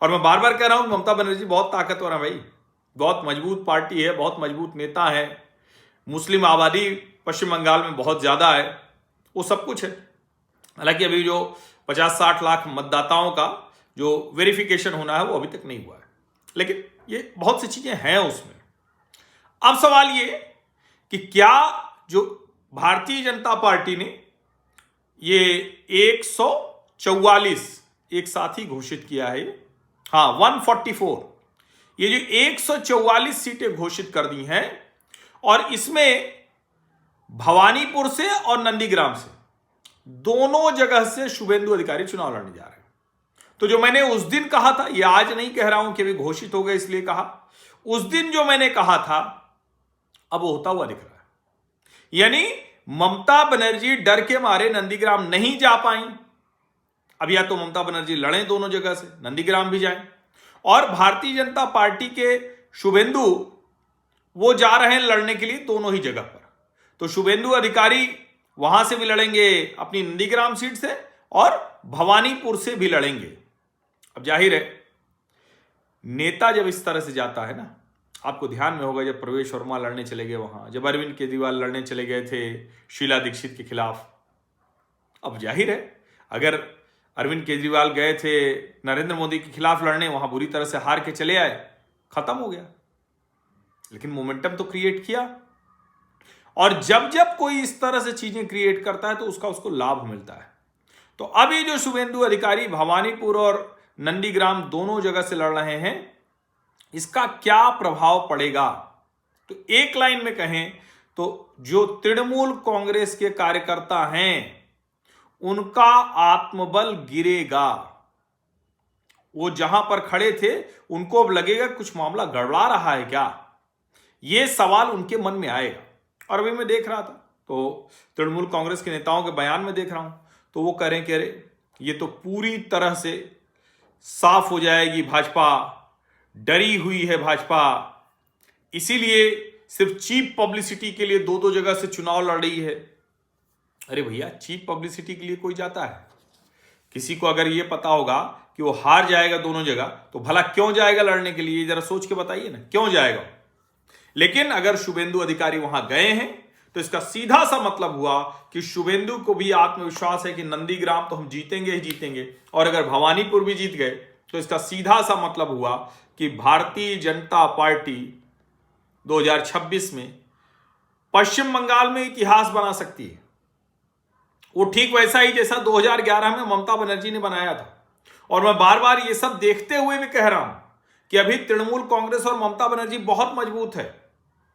और मैं बार बार कह रहा हूं ममता बनर्जी बहुत ताकतवर है भाई, बहुत मजबूत पार्टी है, बहुत मजबूत नेता है, मुस्लिम आबादी पश्चिम बंगाल में बहुत ज्यादा है, वो सब कुछ है। हालांकि अभी जो 50-60 लाख मतदाताओं का जो वेरिफिकेशन होना है वो अभी तक नहीं हुआ है, लेकिन ये बहुत सी चीजें हैं उसमें। अब सवाल ये कि क्या जो भारतीय जनता पार्टी ने ये 144 एक साथ ही घोषित किया है, हाँ 144, ये जो 144 सीटें घोषित कर दी हैं, और इसमें भवानीपुर से और नंदीग्राम से दोनों जगह से शुभेंदु अधिकारी चुनाव लड़ने जा रहे हैं। तो जो मैंने उस दिन कहा था, ये आज नहीं कह रहा हूं कि अभी घोषित हो गए इसलिए कहा, उस दिन जो मैंने कहा था अब वो होता हुआ दिख रहा है। यानी ममता बनर्जी डर के मारे नंदीग्राम नहीं जा पाई। अब या तो ममता बनर्जी लड़ें दोनों जगह से, नंदीग्राम भी जाएं, और भारतीय जनता पार्टी के शुभेंदु वो जा रहे हैं लड़ने के लिए दोनों ही जगह पर। तो शुभेंदु अधिकारी वहां से भी लड़ेंगे अपनी नंदीग्राम सीट से, और भवानीपुर से भी लड़ेंगे। अब जाहिर है नेता जब इस तरह से जाता है ना, आपको ध्यान में होगा जब प्रवेश वर्मा लड़ने चले गए वहां, जब अरविंद केजरीवाल लड़ने चले गए थे शीला दीक्षित के खिलाफ। अब जाहिर है अगर अरविंद केजरीवाल गए थे नरेंद्र मोदी के खिलाफ लड़ने, वहां बुरी तरह से हार के चले आए, खत्म हो गया। लेकिन मोमेंटम तो क्रिएट किया, और जब जब कोई इस तरह से चीजें क्रिएट करता है तो उसको लाभ मिलता है। तो अभी जो शुभेंदु अधिकारी भवानीपुर और नंदीग्राम दोनों जगह से लड़ रहे हैं, इसका क्या प्रभाव पड़ेगा? तो एक लाइन में कहें तो जो तृणमूल कांग्रेस के कार्यकर्ता हैं उनका आत्मबल गिरेगा। वो जहां पर खड़े थे उनको अब लगेगा कुछ मामला गड़बड़ा रहा है क्या, ये सवाल उनके मन में आएगा। और अभी मैं देख रहा था तो तृणमूल कांग्रेस के नेताओं के बयान में देख रहा हूं, तो वो कह रहे हैं कि अरे ये तो पूरी तरह से साफ हो जाएगी भाजपा, डरी हुई है भाजपा, इसीलिए सिर्फ चीप पब्लिसिटी के लिए दो दो जगह से चुनाव लड़ रही है। अरे भैया, चीप पब्लिसिटी के लिए कोई जाता है? किसी को अगर ये पता होगा कि वो हार जाएगा दोनों जगह तो भला क्यों जाएगा लड़ने के लिए? जरा सोच के बताइए ना, क्यों जाएगा? लेकिन अगर शुभेंदु अधिकारी वहां गए हैं तो इसका सीधा सा मतलब हुआ कि शुभेंदु को भी आत्मविश्वास है कि नंदीग्राम तो हम जीतेंगे ही जीतेंगे, और अगर भवानीपुर भी जीत गए तो इसका सीधा सा मतलब हुआ कि भारतीय जनता पार्टी 2026 में पश्चिम बंगाल में इतिहास बना सकती है। वो ठीक वैसा ही जैसा 2011 में ममता बनर्जी ने बनाया था। और मैं बार बार ये सब देखते हुए भी कह रहा हूं कि अभी तृणमूल कांग्रेस और ममता बनर्जी बहुत मजबूत है।